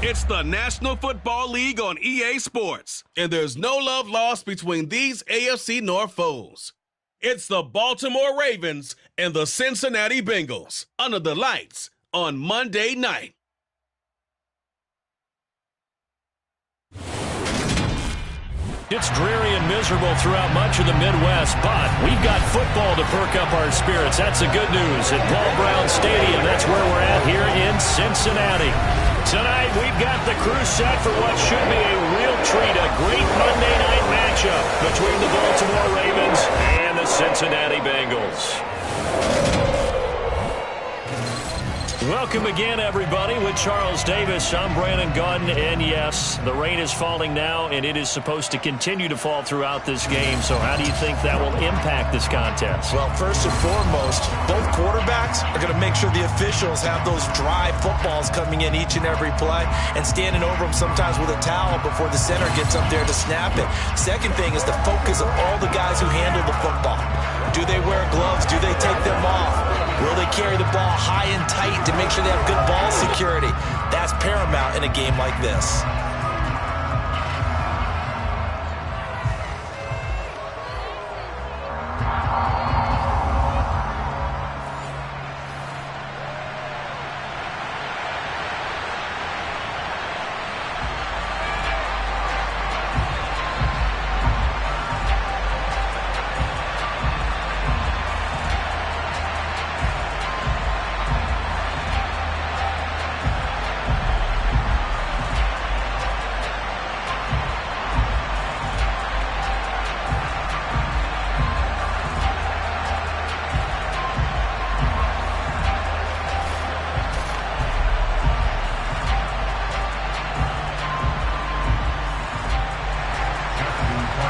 It's the National Football League on EA Sports, and there's no love lost between these AFC North foes. It's the Baltimore Ravens and the Cincinnati Bengals under the lights on Monday night. It's dreary and miserable throughout much of the Midwest, but we've got football to perk up our spirits. That's the good news at Paul Brown Stadium. That's where we're at here in Cincinnati. Tonight, we've got the crew set for what should be a real treat, a great Monday night matchup between the Baltimore Ravens and the Cincinnati Bengals. Welcome again, everybody, with Charles Davis. I'm Brandon Gunn, and yes, the rain is falling now, and it is supposed to continue to fall throughout this game. So how do you think that will impact this contest? Well, first and foremost, both quarterbacks are going to make sure the officials have those dry footballs coming in each and every play and standing over them sometimes with a towel before the center gets up there to snap it. Second thing is the focus of all the guys who handle the football. Do they wear gloves? Do they take them off? Will they carry the ball high and tight to make sure they have good ball security? That's paramount in a game like this.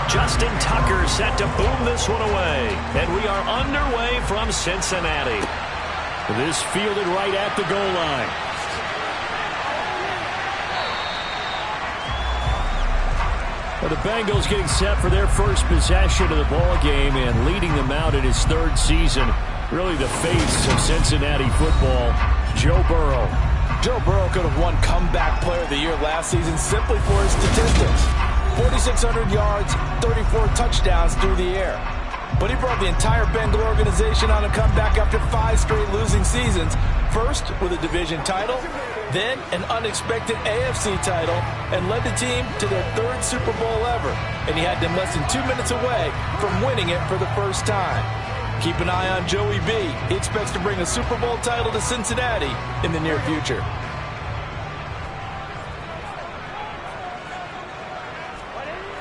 Justin Tucker set to boom this one away. And we are underway from Cincinnati. This fielded right at the goal line. Well, the Bengals getting set for their first possession of the ball game and leading them out in his third season. Really the face of Cincinnati football, Joe Burrow. Joe Burrow could have won Comeback Player of the Year last season simply for his statistics. 4,600 yards, 34 touchdowns through the air. But he brought the entire Bengal organization on a comeback after 5 straight losing seasons. First with a division title, then an unexpected AFC title, and led the team to their 3rd Super Bowl ever. And he had them less than 2 minutes away from winning it for the first time. Keep an eye on Joey B. He expects to bring a Super Bowl title to Cincinnati in the near future.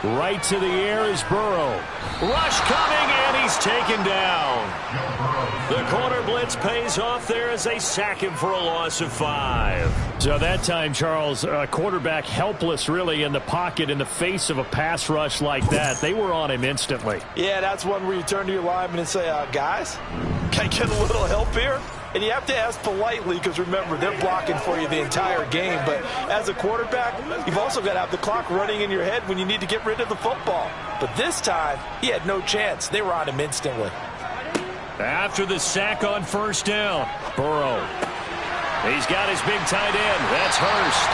Right to the air is Burrow. Rush coming, and he's taken down. The corner blitz pays off there as they sack him for a loss of 5. So that time, Charles, quarterback helpless really in the pocket in the face of a pass rush like that. They were on him instantly. Yeah, that's one where you turn to your lineman and say, guys, can I get a little help here? And you have to ask politely because, remember, they're blocking for you the entire game. But as a quarterback, you've also got to have the clock running in your head when you need to get rid of the football. But this time, he had no chance. They were on him instantly. After the sack on first down, Burrow. He's got his big tight end. That's Hurst.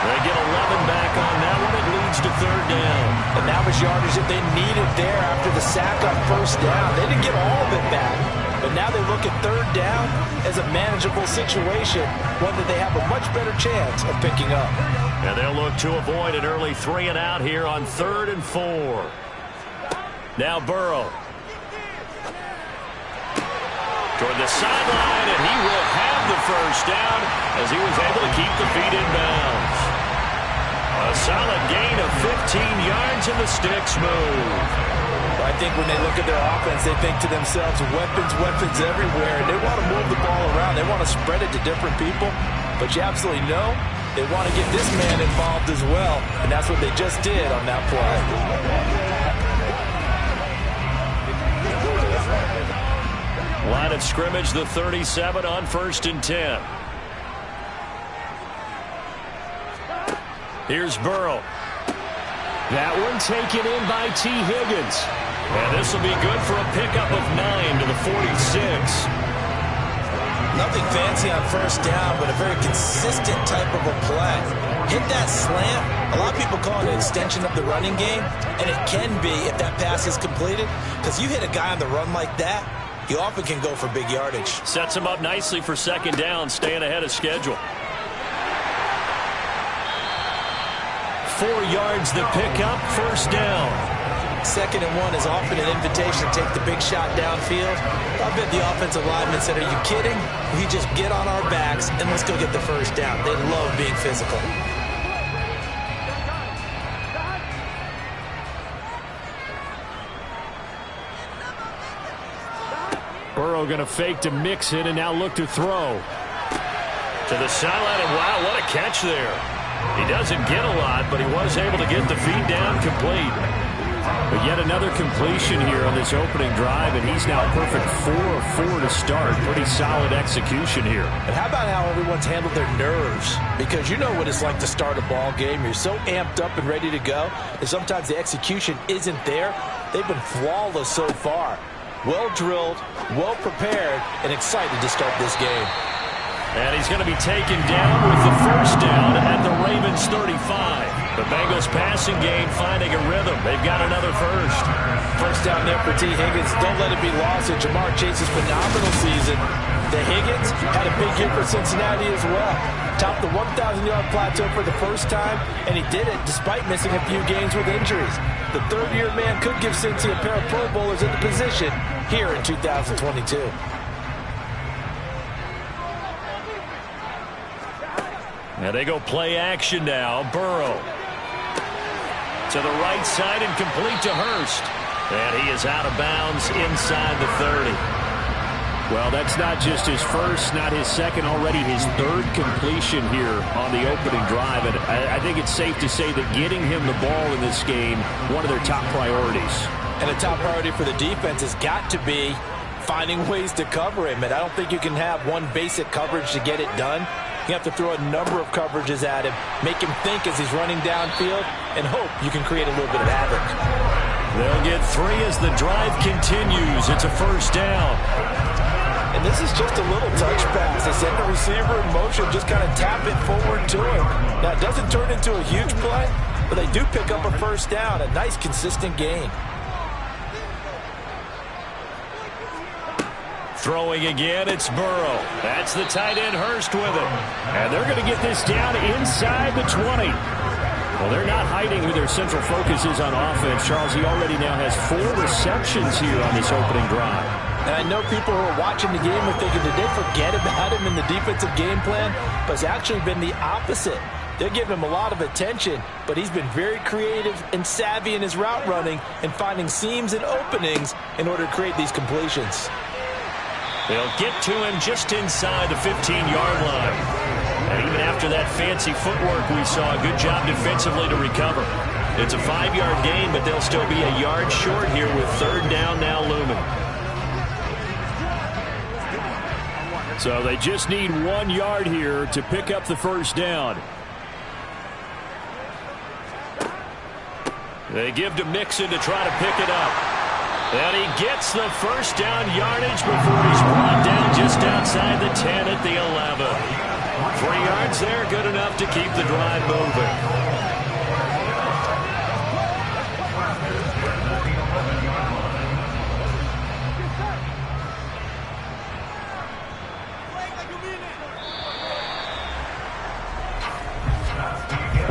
They get 11 back on that one. It leads to 3rd down. And that was yardage that they needed there after the sack on first down. They didn't get all of it back. But now they look at 3rd down as a manageable situation, one that they have a much better chance of picking up. And they'll look to avoid an early 3 and out here on 3rd and 4. Now Burrow. Toward the sideline, and he will have the first down as he was able to keep the feet in bounds. A solid gain of 15 yards, and the sticks move. I think when they look at their offense, they think to themselves, weapons everywhere. And they want to move the ball around. They want to spread it to different people. But you absolutely know they want to get this man involved as well. And that's what they just did on that play. Line of scrimmage, the 37 on 1st and 10. Here's Burrow. That one taken in by T. Higgins. And this will be good for a pickup of 9 to the 46. Nothing fancy on first down, but a very consistent type of a play. hit that slant. A lot of people call it an extension of the running game, and it can be if that pass is completed, because you hit a guy on the run like that, he often can go for big yardage. Sets him up nicely for second down, staying ahead of schedule. 4 yards the pickup, first down. 2nd and 1 is often an invitation to take the big shot downfield. I bet the offensive lineman said, are you kidding? We just get on our backs and let's go get the first down. They love being physical. Burrow going to fake to mix it and now look to throw. To the sideline, and wow, what a catch there. He doesn't get a lot, but he was able to get the feed down complete. But yet another completion here on this opening drive, and he's now perfect 4 of 4 to start. Pretty solid execution here. And how about how everyone's handled their nerves? Because you know what it's like to start a ball game. You're so amped up and ready to go, and sometimes the execution isn't there. They've been flawless so far. Well drilled, well prepared, and excited to start this game. And he's going to be taken down with the first down at the Ravens 35. The Bengals passing game finding a rhythm. They've got another first. First down there for T. Higgins. Don't let it be lost in Jamar Chase's phenomenal season. The Higgins had a big year for Cincinnati as well. Topped the 1,000-yard plateau for the first time, and he did it despite missing a few games with injuries. The third-year man could give Cincy a pair of Pro Bowlers in the position here in 2022. Now they go play action now. Burrow to the right side and complete to Hurst. And he is out of bounds inside the 30. Well, that's not just his first, not his second, already his third completion here on the opening drive. And I think it's safe to say that getting him the ball in this game, one of their top priorities. And a top priority for the defense has got to be finding ways to cover him. And I don't think you can have one basic coverage to get it done. You have to throw a number of coverages at him, make him think as he's running downfield, and hope you can create a little bit of havoc. They'll get 3 as the drive continues. It's a first down. And this is just a little touch pass. They send the receiver in motion, just kind of tap it forward to him. Now, it doesn't turn into a huge play, but they do pick up a first down, a nice, consistent gain. Throwing again, it's Burrow. That's the tight end Hurst with it. And they're going to get this down inside the 20. Well, they're not hiding who their central focus is on offense. Charles, he already now has 4 receptions here on this opening drive. And I know people who are watching the game are thinking, did they forget about him in the defensive game plan? But it's actually been the opposite. They're giving him a lot of attention, but he's been very creative and savvy in his route running and finding seams and openings in order to create these completions. They'll get to him just inside the 15-yard line. And even after that fancy footwork we saw, a good job defensively to recover. It's a 5-yard gain, but they'll still be a yard short here with third down now looming. So they just need 1 yard here to pick up the first down. They give to Mixon to try to pick it up. And he gets the first down yardage before he's brought down just outside the 10 at the 11. 3 yards there, good enough to keep the drive moving.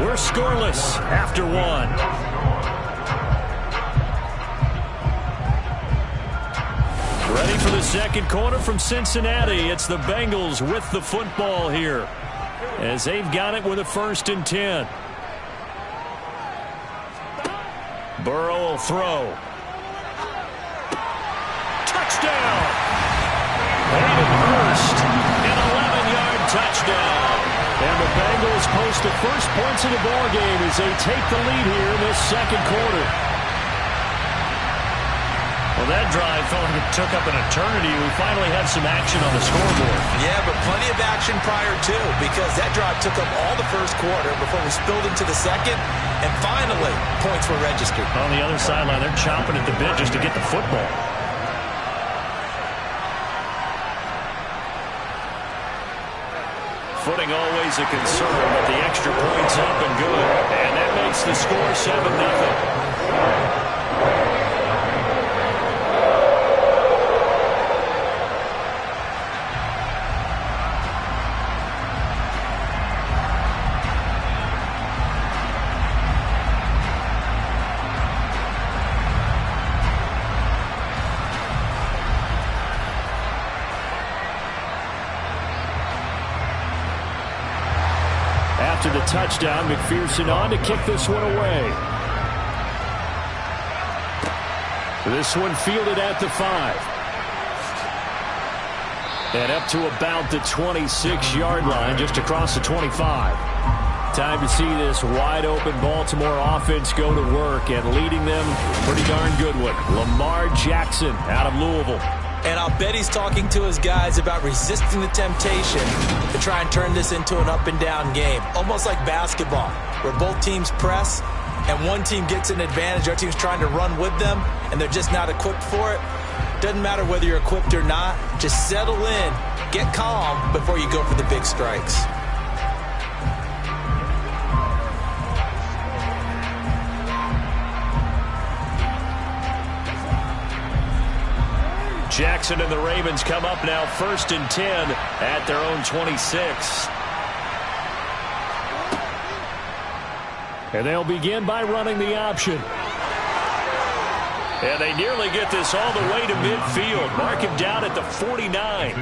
We're scoreless after 1. Ready for the second quarter from Cincinnati. It's the Bengals with the football here as they've got it with a 1st and 10. Burrow will throw. Touchdown! Hayden Hurst, an 11-yard touchdown. And the Bengals post the first points of the ball game as they take the lead here in this second quarter. Well, that drive felt like it took up an eternity. We finally have some action on the scoreboard. Yeah, but plenty of action prior to, because that drive took up all the first quarter before we spilled into the second, and finally, points were registered. On the other sideline, they're chomping at the bit just to get the football. footing always a concern, but the extra point's up and good. And that makes the score 7-0. After the touchdown, McPherson on to kick this one away. This one fielded at the 5. And up to about the 26-yard line, just across the 25. Time to see this wide-open Baltimore offense go to work, and leading them, pretty darn good one, Lamar Jackson out of Louisville. And I'll bet he's talking to his guys about resisting the temptation to try and turn this into an up-and-down game, almost like basketball, where both teams press and one team gets an advantage. Our team's trying to run with them, and they're just not equipped for it. Doesn't matter whether you're equipped or not. Just settle in, get calm before you go for the big strikes. Jackson and the Ravens come up now 1st and 10 at their own 26. And they'll begin by running the option. And they nearly get this all the way to midfield. Mark him down at the 49.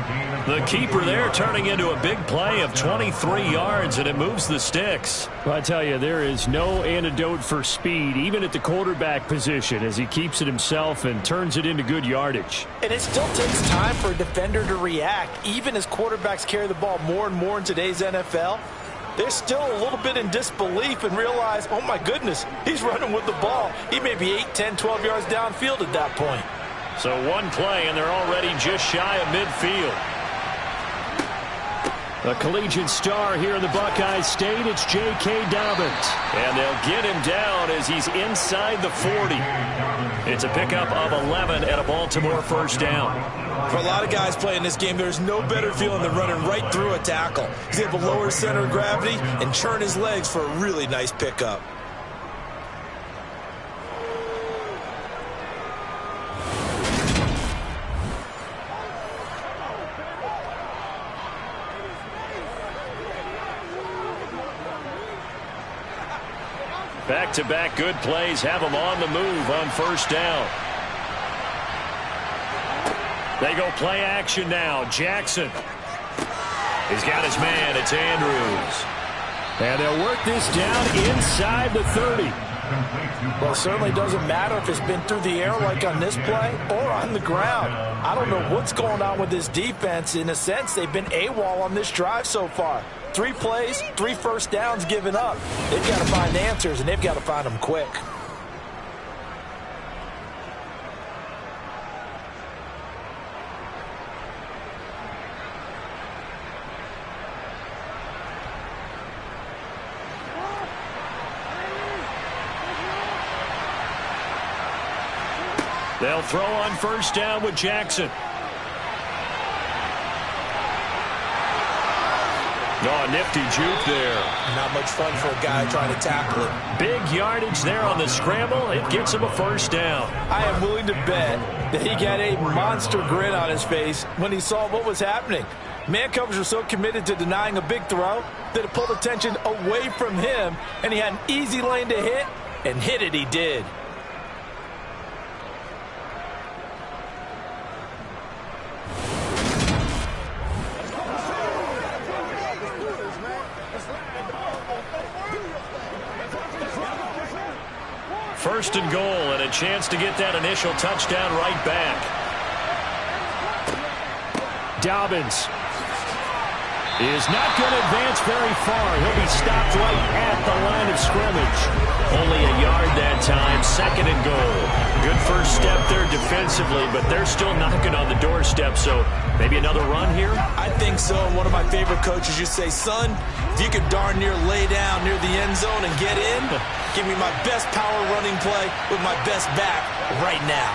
The keeper there turning into a big play of 23 yards, and it moves the sticks. Well, I tell you, there is no antidote for speed, even at the quarterback position, as he keeps it himself and turns it into good yardage. And it still takes time for a defender to react. Even as quarterbacks carry the ball more and more in today's NFL, they're still a little bit in disbelief and realize, oh my goodness, he's running with the ball. He may be 8, 10, 12 yards downfield at that point. So one play, and they're already just shy of midfield. A collegiate star here in the Buckeye State, it's J.K. Dobbins. And they'll get him down as he's inside the 40. It's a pickup of 11 and a Baltimore first down. For a lot of guys playing this game, there's no better feeling than running right through a tackle. He's able to lower his center of gravity and churn his legs for a really nice pickup. Back-to-back good plays have them on the move on first down. They go play action now. Jackson. He's got his man. It's Andrews. And they'll work this down inside the 30. Well, it certainly doesn't matter if it's been through the air like on this play or on the ground. I don't know what's going on with this defense. In a sense, they've been AWOL on this drive so far. 3 plays, 3 first downs given up. They've got to find answers, and they've got to find them quick. They'll throw on first down with Jackson. Oh, nifty juke there. Not much fun for a guy trying to tackle it. Big yardage there on the scramble. It gets him a first down. I am willing to bet that he got a monster grin on his face when he saw what was happening. Man coverage was so committed to denying a big throw that it pulled attention away from him, and he had an easy lane to hit, and hit it he did. First and goal, and a chance to get that initial touchdown right back. Dobbins is not going to advance very far. He'll be stopped right at the line of scrimmage. Only a yard that time, second and goal. Good first step there defensively, but they're still knocking on the doorstep, so maybe another run here? I think so, and one of my favorite coaches used to say, son, if you could darn near lay down near the end zone and get in, give me my best power running play with my best back right now.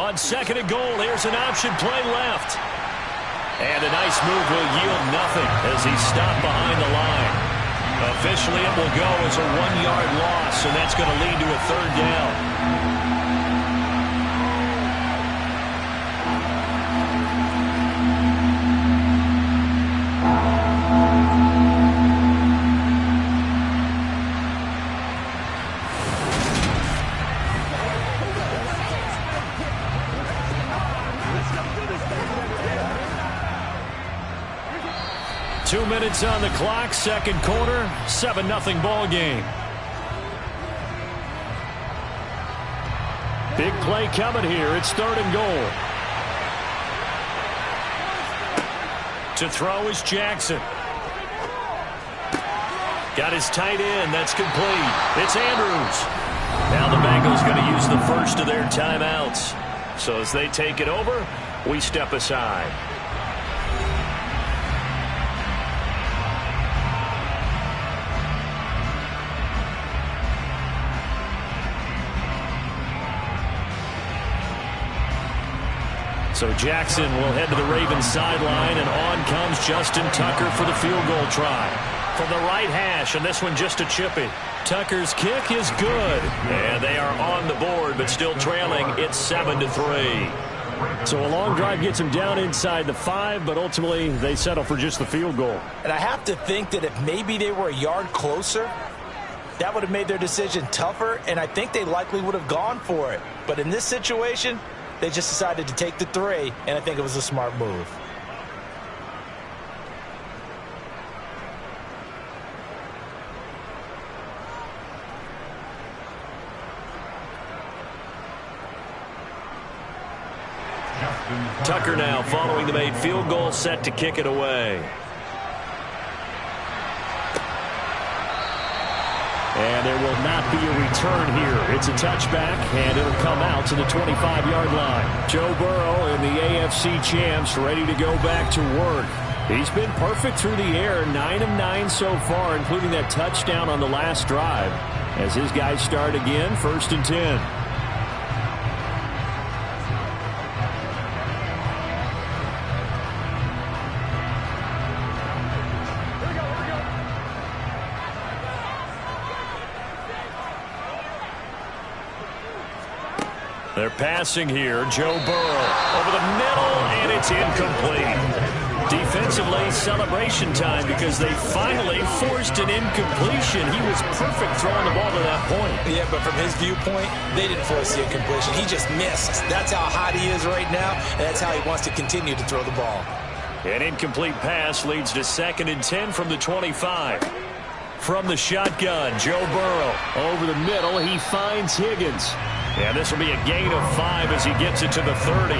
On second and goal, here's an option play left. And a nice move will yield nothing as he's stopped behind the line. Officially, it will go as a 1-yard loss, and that's going to lead to a 3rd down. 2 minutes on the clock, second quarter, 7-0 ball game. Big play coming here. It's 3rd and goal. To throw is Jackson. Got his tight end. That's complete. It's Andrews. Now the Bengals going to use the first of their timeouts. So as they take it over, we step aside. So Jackson will head to the Ravens sideline, and on comes Justin Tucker for the field goal try. From the right hash, and this one just a chippy. Tucker's kick is good. And they are on the board, but still trailing. It's 7-3. So a long drive gets them down inside the 5, but ultimately they settle for just the field goal. And I have to think that if maybe they were a yard closer, that would have made their decision tougher, and I think they likely would have gone for it. But in this situation, they just decided to take the 3, and I think it was a smart move. Tucker now following the made field goal, set to kick it away. And there will not be a return here. It's a touchback, and it'll come out to the 25-yard line. Joe Burrow and the AFC champs ready to go back to work. He's been perfect through the air, 9 of 9 so far, including that touchdown on the last drive. As his guys start again, 1st and 10. They're passing here. Joe Burrow over the middle, and it's incomplete. Defensively, celebration time because they finally forced an incompletion. He was perfect throwing the ball to that point. Yeah, but from his viewpoint, they didn't force the incompletion. He just missed. That's how hot he is right now, and that's how he wants to continue to throw the ball. An incomplete pass leads to 2nd and 10 from the 25. From the shotgun, Joe Burrow over the middle. He finds Higgins. And this will be a gain of 5 as he gets it to the 30.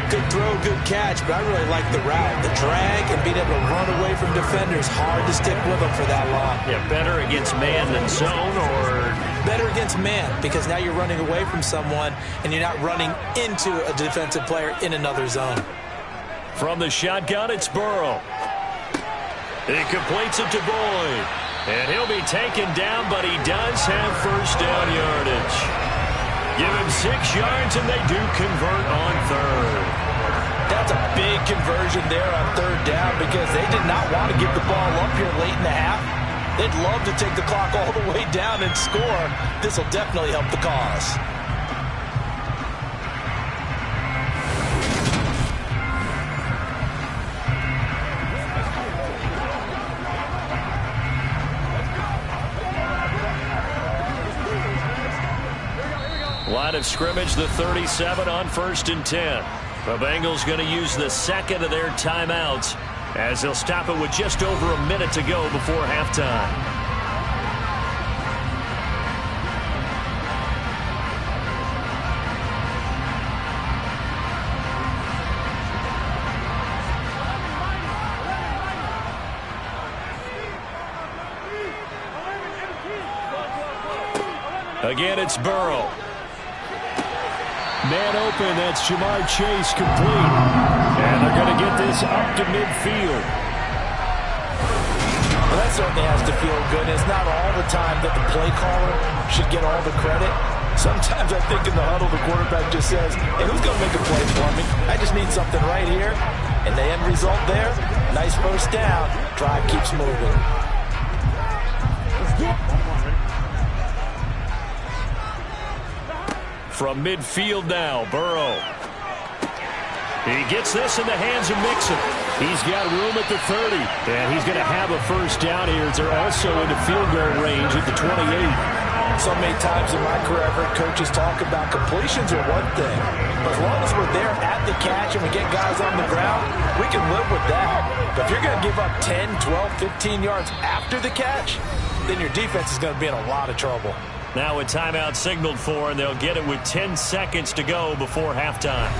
Good throw, good catch, but I really like the route. The drag and being able to run away from defenders. Hard to stick with them for that long. Yeah, better against man than zone, or? Better against man, because now you're running away from someone and you're not running into a defensive player in another zone. From the shotgun, it's Burrow. He completes it to Boyd. And he'll be taken down, but he does have 1st down yardage. Give him 6 yards, and they do convert on 3rd. That's a big conversion there on 3rd down because they did not want to give the ball up here late in the half. They'd love to take the clock all the way down and score. This will definitely help the cause. Line of scrimmage, the 37 on 1st and 10. The Bengals going to use the 2nd of their timeouts as they'll stop it with just over a minute to go before halftime. Again, it's Burrow. Man open, that's Jamar Chase complete. And they're going to get this up to midfield. Well, that certainly has to feel good. It's not all the time that the play caller should get all the credit. Sometimes I think in the huddle, the quarterback just says, hey, who's going to make a play for me? I just need something right here. And the end result there, nice first down. Drive keeps moving. From midfield now, Burrow. He gets this in the hands of Mixon. He's got room at the 30, and he's going to have a first down here. They're also into field goal range at the 28. So many times in my career, I've heard coaches talk about completions are one thing. But as long as we're there at the catch and we get guys on the ground, we can live with that. But if you're going to give up 10, 12, 15 yards after the catch, then your defense is going to be in a lot of trouble. Now a timeout signaled for, and they'll get it with 10 seconds to go before halftime.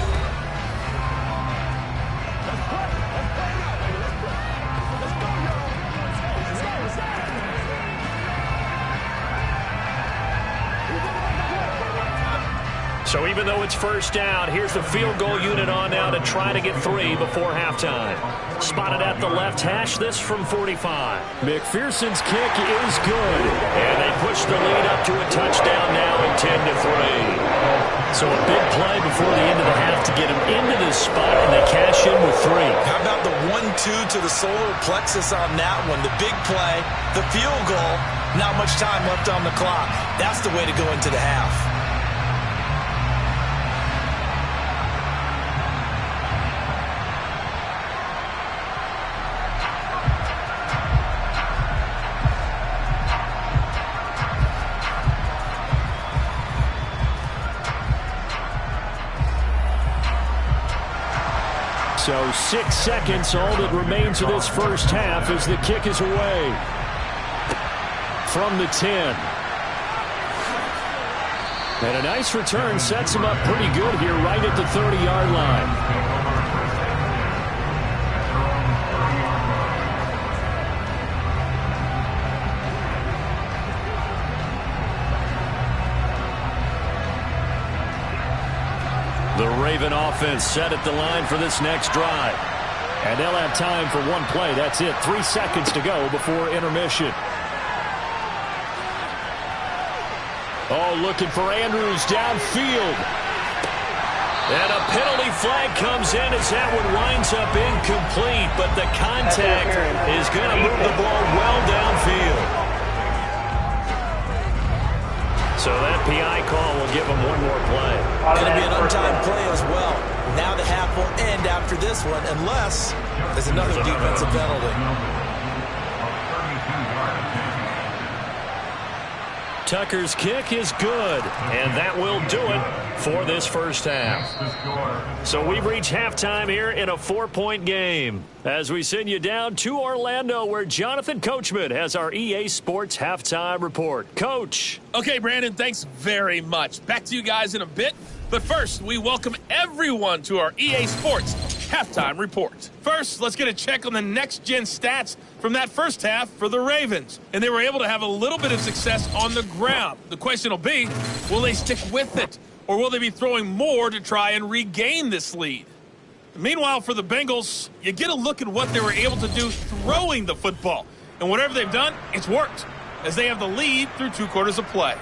So even though it's first down, here's the field goal unit on now to try to get 3 before halftime. Spotted at the left hash, this from 45. McPherson's kick is good. And they push the lead up to a touchdown now at 10-3. So a big play before the end of the half to get them into this spot, and they cash in with 3. How about the 1-2 to the solar plexus on that one? The big play, the field goal, not much time left on the clock. That's the way to go into the half. So 6 seconds, all that remains of this first half as the kick is away from the 10. And a nice return sets him up pretty good here right at the 30-yard line. The Raven offense set at the line for this next drive. And they'll have time for one play. That's it. 3 seconds to go before intermission. Oh, looking for Andrews downfield. And a penalty flag comes in as that one winds up incomplete. But the contact is going to move the ball well downfield. So that PI call will give them one more play. Going to be an untimed play as well. Now the half will end after this one, unless there's another defensive penalty. Tucker's kick is good, and that will do it for this first half. So we've reached halftime here in a 4-point game as we send you down to Orlando, where Jonathan Coachman has our EA Sports halftime report. Coach. Okay, Brandon, thanks very much. Back to you guys in a bit. But first, we welcome everyone to our EA Sports halftime report. First, let's get a check on the next-gen stats from that first half for the Ravens. And they were able to have a little bit of success on the ground. The question will be, will they stick with it? Or will they be throwing more to try and regain this lead? Meanwhile, for the Bengals, you get a look at what they were able to do throwing the football. And whatever they've done, it's worked, as they have the lead through 2 quarters of play.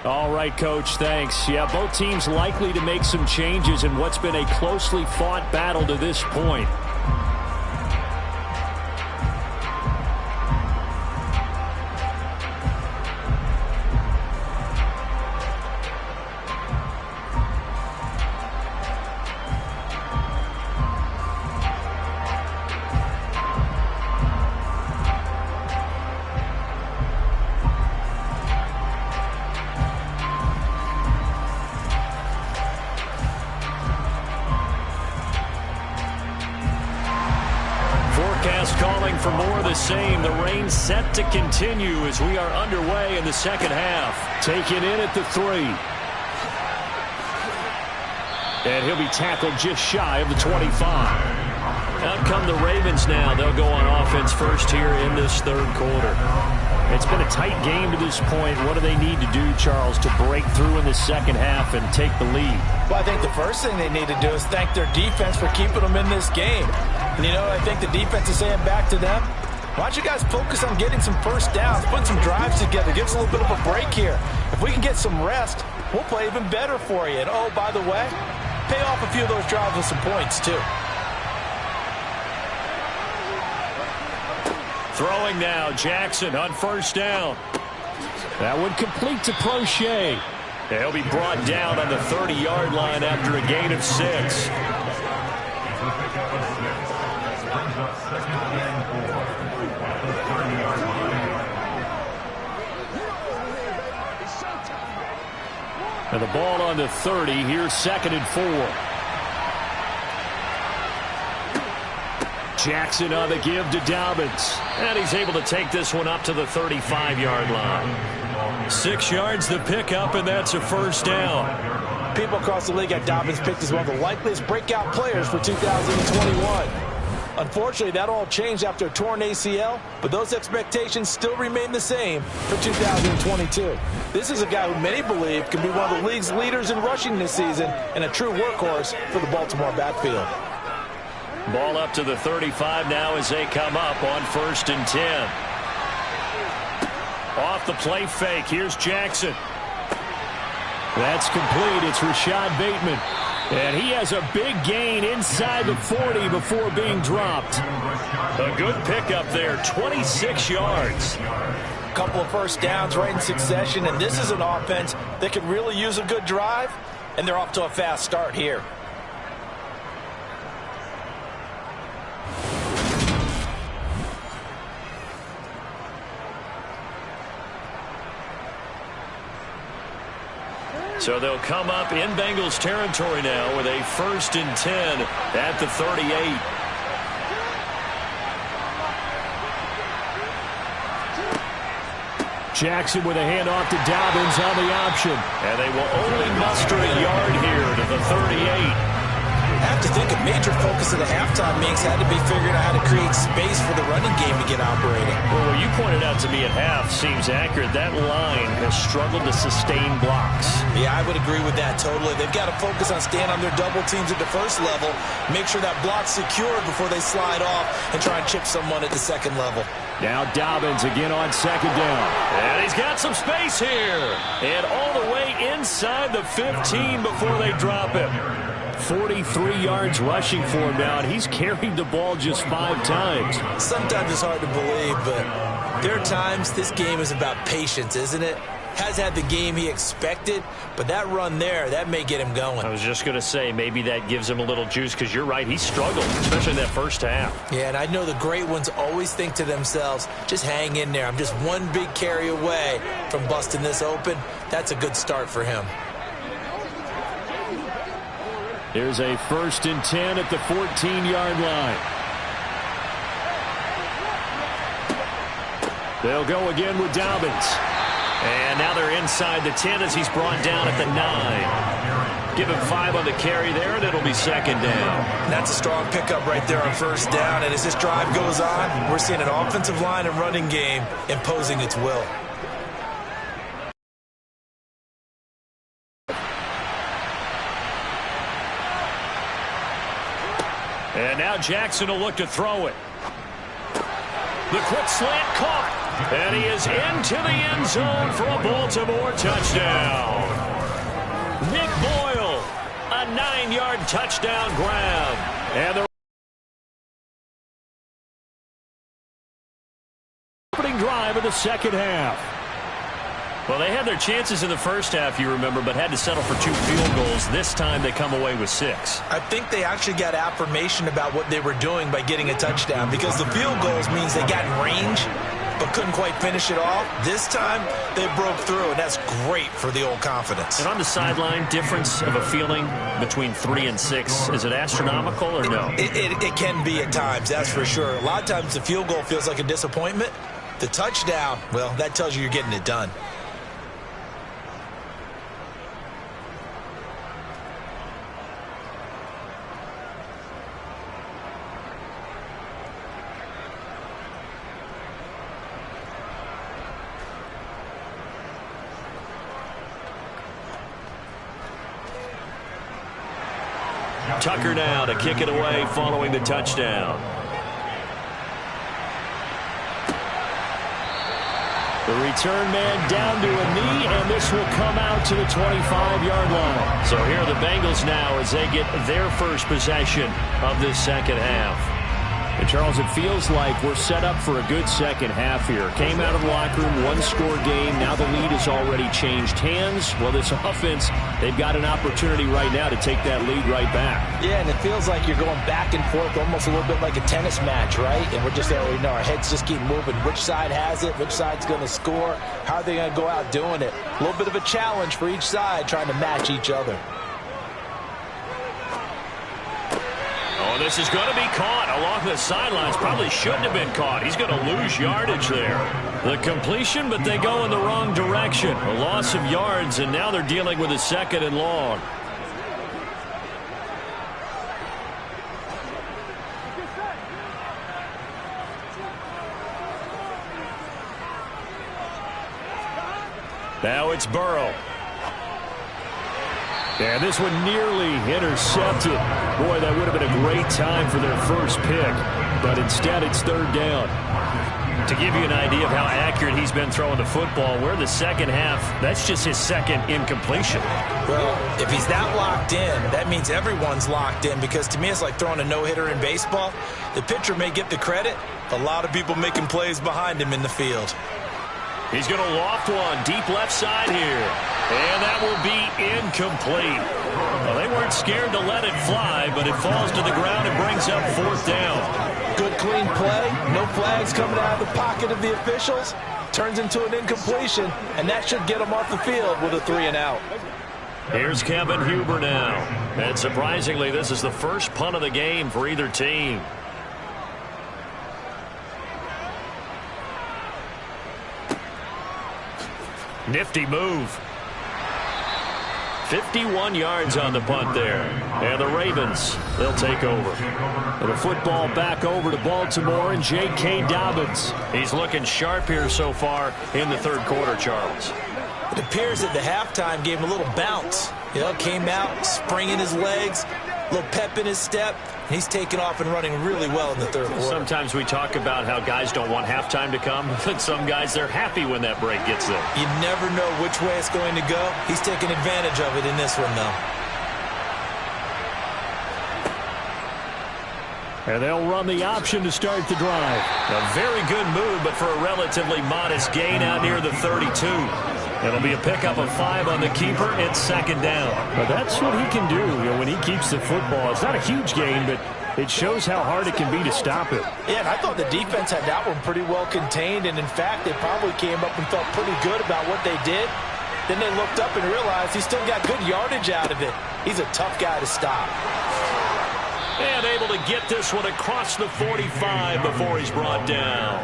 All right, Coach, thanks. Yeah, both teams likely to make some changes in what's been a closely fought battle to this point. Calling for more of the same. The rain set to continue as we are underway in the second half. Taken in at the 3. And he'll be tackled just shy of the 25. Out come the Ravens now. They'll go on offense first here in this third quarter. It's been a tight game to this point. What do they need to do, Charles, to break through in the second half and take the lead? Well, I think the first thing they need to do is thank their defense for keeping them in this game. And you know, I think the defense is saying back to them, why don't you guys focus on getting some first downs, put some drives together, give us a little bit of a break here. If we can get some rest, we'll play even better for you. And oh, by the way, pay off a few of those drives with some points too. Throwing now, Jackson on first down. That one complete to Prochet. He'll be brought down on the 30-yard line after a gain of 6. And the ball on the 30. Here's 2nd and 4. Jackson on the give to Dobbins. And he's able to take this one up to the 35-yard line. 6 yards the pickup, and that's a first down. People across the league have Dobbins picked as one of the likeliest breakout players for 2021. Unfortunately, that all changed after a torn ACL, but those expectations still remain the same for 2022. This is a guy who many believe can be one of the league's leaders in rushing this season and a true workhorse for the Baltimore backfield. Ball up to the 35 now as they come up on 1st and 10. Off the play fake, here's Jackson. That's complete. It's Rashad Bateman. And he has a big gain inside the 40 before being dropped. A good pickup there, 26 yards. A couple of first downs right in succession, and this is an offense that could really use a good drive, and they're off to a fast start here. So they'll come up in Bengals territory now with a 1st and 10 at the 38. Jackson with a handoff to Dobbins on the option. And they will only muster a yard here to the 38. I have to think a major focus of the halftime mix had to be figuring out how to create space for the running game to get operating. Well, what you pointed out to me at half seems accurate. That line has struggled to sustain blocks. Yeah, I would agree with that totally. They've got to focus on staying on their double teams at the first level, make sure that block's secured before they slide off and try and chip someone at the second level. Now Dobbins again on 2nd down. And he's got some space here. And all the way inside the 15 before they drop him. 43 yards rushing for him now, and he's carried the ball just 5 times. Sometimes it's hard to believe, but there are times this game is about patience, isn't it? Has had the game he expected, but that run there, that may get him going. I was just going to say, maybe that gives him a little juice, because you're right, he struggled, especially in that first half. Yeah, and I know the great ones always think to themselves, just hang in there. I'm just one big carry away from busting this open. That's a good start for him. There's a 1st and 10 at the 14-yard line. They'll go again with Dobbins. And now they're inside the 10 as he's brought down at the 9. Give him 5 on the carry there, and it'll be 2nd down. That's a strong pickup right there on 1st down. And as this drive goes on, we're seeing an offensive line and running game imposing its will. And now Jackson will look to throw it. The quick slant caught. And he is into the end zone for a Baltimore touchdown. Nick Boyle, a 9-yard touchdown grab. And the opening drive of the second half. Well, they had their chances in the first half, you remember, but had to settle for 2 field goals. This time they come away with 6. I think they actually got affirmation about what they were doing by getting a touchdown, because the field goals means they got in range but couldn't quite finish it off. This time they broke through, and that's great for the old confidence. And on the sideline, difference of a feeling between 3 and 6, is it astronomical or no? It can be at times, that's for sure. A lot of times the field goal feels like a disappointment. The touchdown, well, that tells you you're getting it done. Tucker now to kick it away following the touchdown. The return man down to a knee, and this will come out to the 25-yard line. So here are the Bengals now as they get their first possession of this second half. And Charles, it feels like we're set up for a good second half here. Came out of the locker room, one-score game. Now the lead has already changed hands. Well, this offense, they've got an opportunity right now to take that lead right back. Yeah, and it feels like you're going back and forth almost a little bit like a tennis match, right? And we're just there, our heads just keep moving. Which side has it? Which side's going to score? How are they going to go out doing it? A little bit of a challenge for each side trying to match each other. Oh, this is going to be caught along the sidelines. Probably shouldn't have been caught. He's going to lose yardage there. The completion, but they go in the wrong direction. A loss of yards, and now they're dealing with a 2nd and long. Now it's Burrow. And this one nearly intercepted. Boy, that would have been a great time for their first pick. But instead, it's 3rd down. To give you an idea of how accurate he's been throwing the football, we're in the second half. That's just his 2nd incompletion. Well, if he's that locked in, that means everyone's locked in, because to me it's like throwing a no-hitter in baseball. The pitcher may get the credit. A lot of people making plays behind him in the field. He's going to loft one deep left side here. And that will be incomplete. Well, they weren't scared to let it fly, but it falls to the ground and brings up 4th down. Good, clean play. No flags coming out of the pocket of the officials. Turns into an incompletion, and that should get them off the field with a 3-and-out. Here's Kevin Huber now. And surprisingly, this is the first punt of the game for either team. Nifty move. 51 yards on the punt there. And the Ravens, they'll take over. And the football back over to Baltimore and J.K. Dobbins. He's looking sharp here so far in the 3rd quarter, Charles. It appears that the halftime gave him a little bounce. Came out, spring in his legs, a little pep in his step, and he's taking off and running really well in the 3rd quarter. Sometimes we talk about how guys don't want halftime to come, but some guys, they're happy when that break gets there. You never know which way it's going to go. He's taking advantage of it in this one, though. And they'll run the option to start the drive. A very good move, but for a relatively modest gain out near the 32. It'll be a pickup of 5 on the keeper. It's 2nd down. But that's what he can do, when he keeps the football. It's not a huge gain, but it shows how hard it can be to stop it. Yeah, and I thought the defense had that one pretty well contained, and in fact, they probably came up and felt pretty good about what they did. Then they looked up and realized he still got good yardage out of it. He's a tough guy to stop. And able to get this one across the 45 before he's brought down.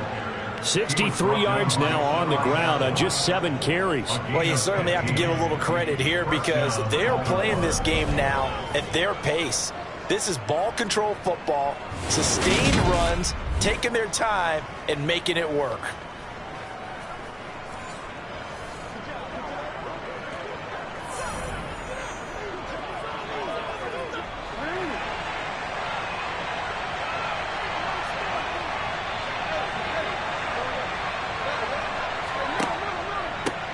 63 yards now on the ground on just 7 carries. Well, you certainly have to give a little credit here, because they're playing this game now at their pace. This is ball control football, sustained runs, taking their time, and making it work.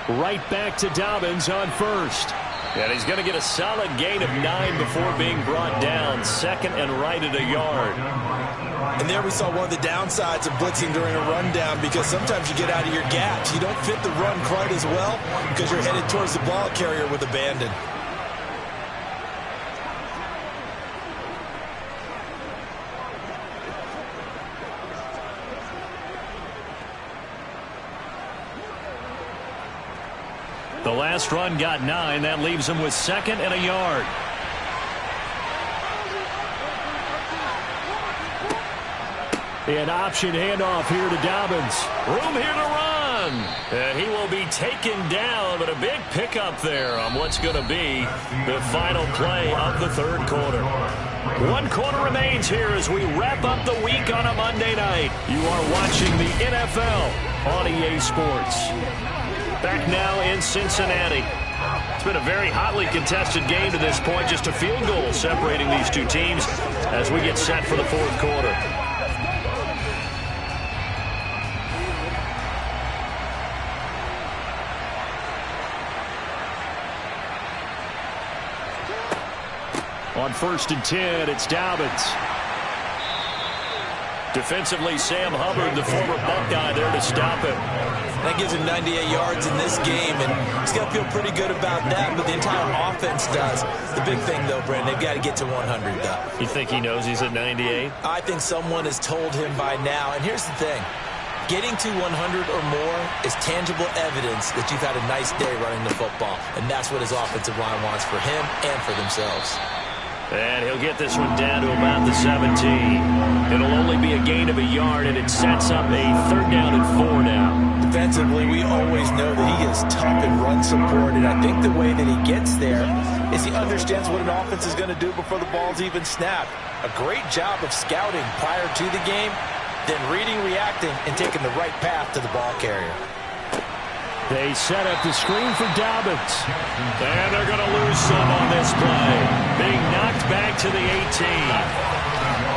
Right back to Dobbins on 1st. And he's going to get a solid gain of 9 before being brought down. 2nd and right at a yard. And there we saw one of the downsides of blitzing during a rundown, because sometimes you get out of your gaps. You don't fit the run quite as well because you're headed towards the ball carrier with abandon. The last run got 9. That leaves him with 2nd and a yard. An option handoff here to Dobbins. Room here to run. And he will be taken down, but a big pickup there on what's going to be the final play of the 3rd quarter. 1 quarter remains here as we wrap up the week on a Monday night. You are watching the NFL on EA Sports. Back now in Cincinnati. It's been a very hotly contested game to this point. Just a field goal separating these two teams as we get set for the 4th quarter. On 1st and 10, it's Dobbins. Defensively, Sam Hubbard, the former Buckeye, there to stop it. That gives him 98 yards in this game, and he's got to feel pretty good about that, but the entire offense does. The big thing, though, Brandon, they've got to get to 100, though. You think he knows he's at 98? I think someone has told him by now, and here's the thing. Getting to 100 or more is tangible evidence that you've had a nice day running the football, and that's what his offensive line wants for him and for themselves. And he'll get this one down to about the 17. It'll only be a gain of a yard, and it sets up a 3rd down and 4 now. Defensively, we always know that he is tough and run support, and I think the way that he gets there is he understands what an offense is going to do before the ball's even snapped. A great job of scouting prior to the game, then reading, reacting, and taking the right path to the ball carrier. They set up the screen for Dobbins. And they're going to lose some on this play. Being knocked back to the 18.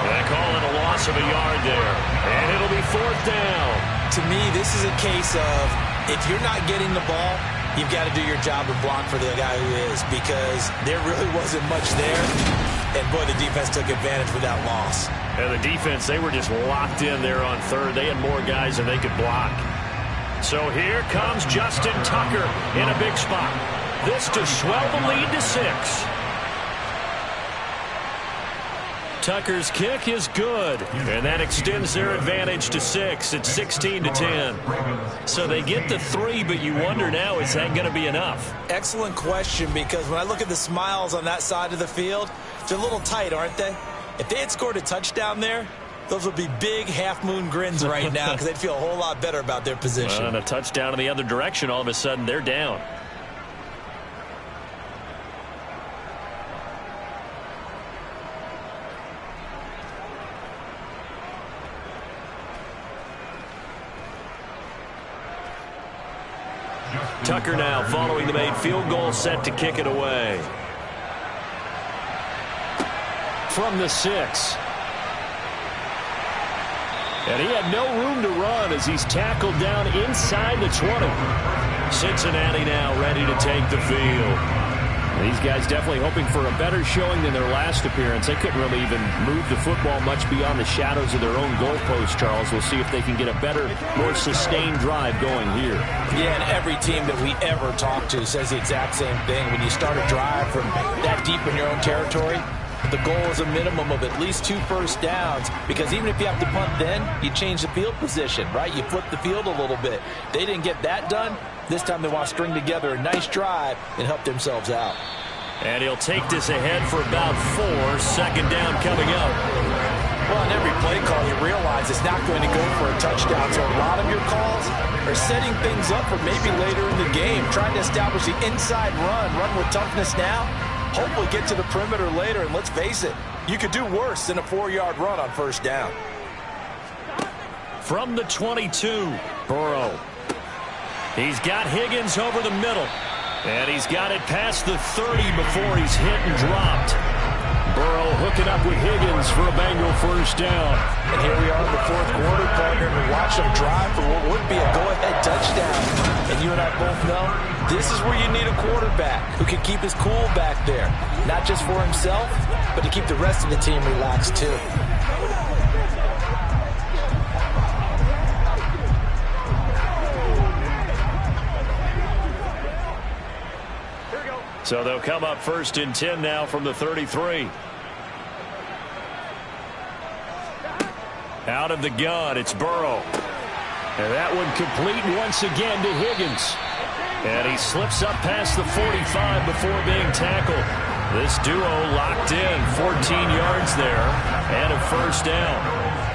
They call it a loss of a yard there. And it'll be 4th down. To me, this is a case of if you're not getting the ball, you've got to do your job and block for the guy who is, because there really wasn't much there. And, boy, the defense took advantage with that loss. And the defense, they were just locked in there on 3rd. They had more guys than they could block. So here comes Justin Tucker in a big spot. This to swell the lead to 6. Tucker's kick is good, and that extends their advantage to 6. It's 16-10. So they get the 3, but you wonder now, is that going to be enough? Excellent question, because when I look at the smiles on that side of the field, they're a little tight, aren't they? If they had scored a touchdown there, those would be big half-moon grins right now because they'd feel a whole lot better about their position. And a touchdown in the other direction, all of a sudden they're down. Tucker now following the made field goal, set to kick it away. From the 6. And he had no room to run as he's tackled down inside the 20. Cincinnati now ready to take the field. These guys definitely hoping for a better showing than their last appearance. They couldn't really even move the football much beyond the shadows of their own goalpost, Charles. We'll see if they can get a better, more sustained drive going here. Yeah, and every team that we ever talk to says the exact same thing. When you start a drive from that deep in your own territory, the goal is a minimum of at least 2 first downs, because even if you have to punt then, you change the field position, right? You flip the field a little bit. They didn't get that done. This time they want to string together a nice drive and help themselves out. And he'll take this ahead for about 4. 2nd down coming up. Well, in every play call, you realize it's not going to go for a touchdown. So a lot of your calls are setting things up for maybe later in the game, trying to establish the inside run with toughness now. Hopefully get to the perimeter later, and let's face it, you could do worse than a 4-yard run on 1st down. From the 22, Burrow. He's got Higgins over the middle, and he's got it past the 30 before he's hit and dropped. Burrow hooking up with Higgins for a Bengal 1st down. And here we are in the 4th quarter, partner, and watch them drive for what would be a go-ahead touchdown. And you and I both know this is where you need a quarterback who can keep his cool back there, not just for himself, but to keep the rest of the team relaxed too. So they'll come up 1st and 10 now from the 33. Out of the gun, it's Burrow. And that one complete once again to Higgins. And he slips up past the 45 before being tackled. This duo locked in, 14 yards there, and a 1st down.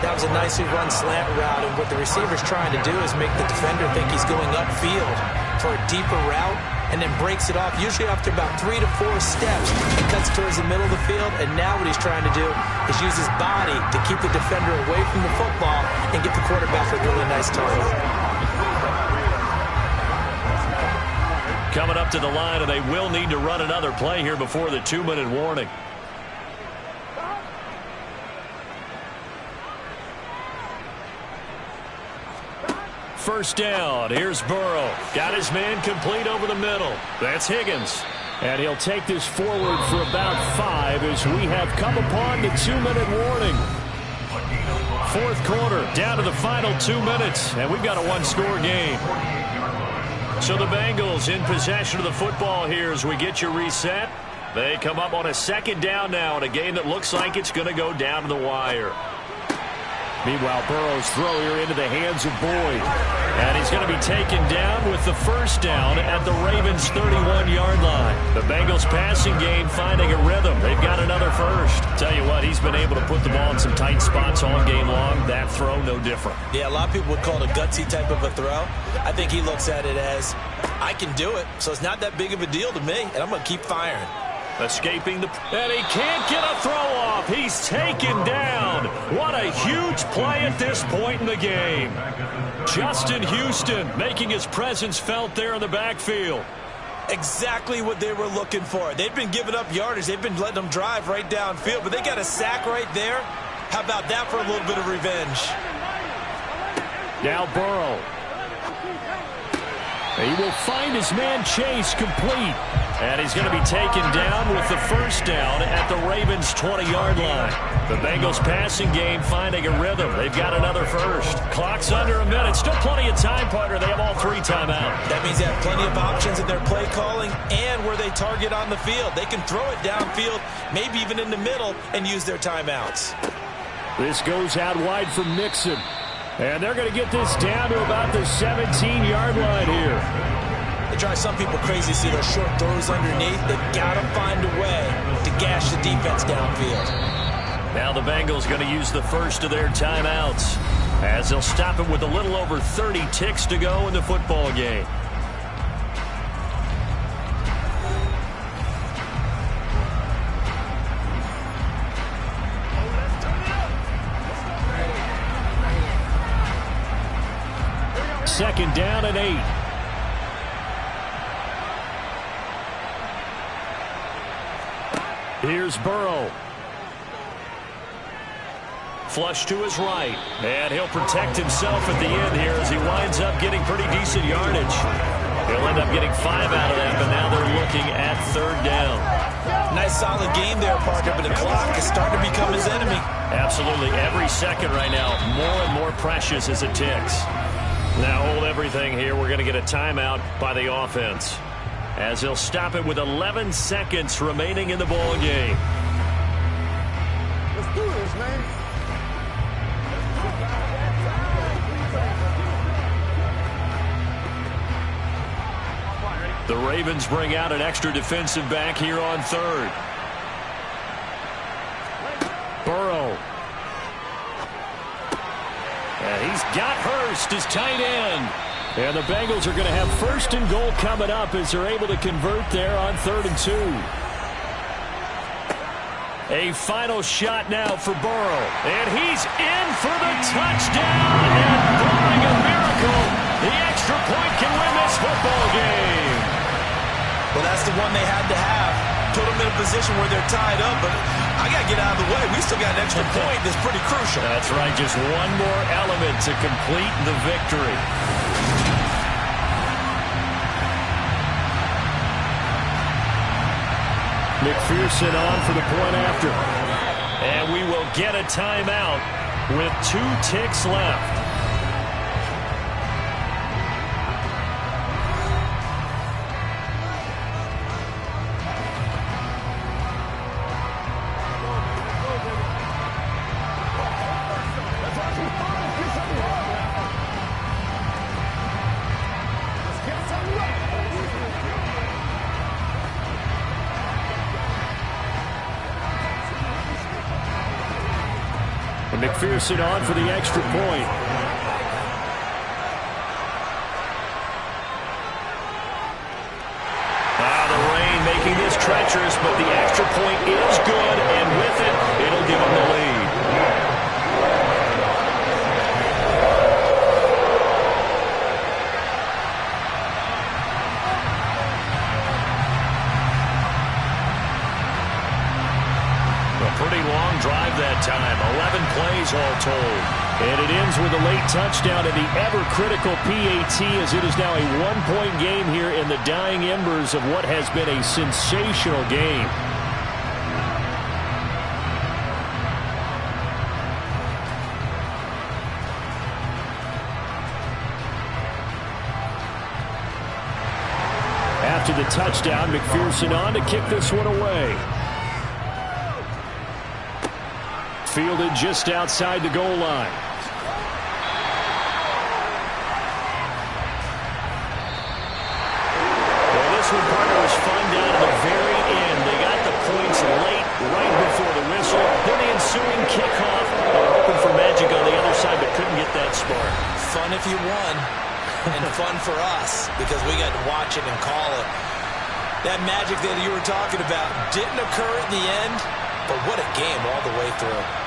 That was a nicely run slant route, and what the receiver's trying to do is make the defender think he's going upfield for a deeper route, and then breaks it off, usually after about 3 to 4 steps. He cuts towards the middle of the field, and now what he's trying to do is use his body to keep the defender away from the football and get the quarterback a really nice target. Coming up to the line, and they will need to run another play here before the 2-minute warning. First down. Here's Burrow. Got his man complete over the middle. That's Higgins. And he'll take this forward for about 5 as we have come upon the 2-minute warning. fourth quarter, down to the final 2 minutes, and we've got a one-score game. So the Bengals in possession of the football here as we get you reset. They come up on a second down now in a game that looks like it's going to go down to the wire. Meanwhile, Burrow's throw here into the hands of Boyd. And he's going to be taken down with the first down at the Ravens' 31-yard line. The Bengals passing game finding a rhythm. They've got another first. Tell you what, he's been able to put the ball in some tight spots all game long. That throw, no different. Yeah, a lot of people would call it a gutsy type of a throw. I think he looks at it as, I can do it, so it's not that big of a deal to me, and I'm going to keep firing. Escaping the... And he can't get a throw off. He's taken down. What a huge play at this point in the game. Justin Houston making his presence felt there in the backfield. Exactly what they were looking for. They've been giving up yardage. They've been letting them drive right downfield, but they got a sack right there. How about that for a little bit of revenge? Now Burrow. He will find his man Chase complete. And he's going to be taken down with the first down at the Ravens' 20-yard line. The Bengals passing game finding a rhythm. They've got another first. Clock's under a minute. Still plenty of time, partner. They have all three timeouts. That means they have plenty of options in their play calling and where they target on the field. They can throw it downfield, maybe even in the middle, and use their timeouts. This goes out wide for Mixon. And they're going to get this down to about the 17-yard line here. They drive some people crazy to see those short throws underneath. They've got to find a way to gash the defense downfield. Now the Bengals going to use the first of their timeouts as they'll stop it with a little over 30 ticks to go in the football game. Second down and 8. Here's Burrow. Flush to his right. And he'll protect himself at the end here as he winds up getting pretty decent yardage. He'll end up getting 5 out of that, but now they're looking at third down. Nice solid game there, Parker, but the clock is starting to become his enemy. Absolutely. Every second right now, more and more precious as it ticks. Now hold everything here. We're going to get a timeout by the offense, as he'll stop it with 11 seconds remaining in the ball game. Let's do this, man. The Ravens bring out an extra defensive back here on third. Burrow. And he's got Hurst as tight end. And the Bengals are going to have first and goal coming up as they're able to convert there on 3rd and 2. A final shot now for Burrow. And he's in for the touchdown. And barring a miracle, the extra point can win this football game. Well, that's the one they had to have. Put them in a position where they're tied up, but I got to get out of the way. We still got an extra point that's pretty crucial. That's right. Just one more element to complete the victory. McPherson on for the point after. And we will get a timeout with 2 ticks left. McPherson on for the extra point. The rain making this treacherous, but the extra point is good, and with it, it'll give them the lead. Pretty long drive that time. 11 plays all told. And it ends with a late touchdown in the ever-critical PAT, as it is now a 1-point game here in the dying embers of what has been a sensational game. after the touchdown. McPherson on to kick this one away. Fielded just outside the goal line. Well, this one, partner, was fun down to the very end. They got the points late, right before the whistle. Then the ensuing kickoff. They were hoping for magic on the other side, but couldn't get that spark. Fun if you won, and fun for us, because we got to watch it and call it. That magic that you were talking about didn't occur at the end, but what a game all the way through.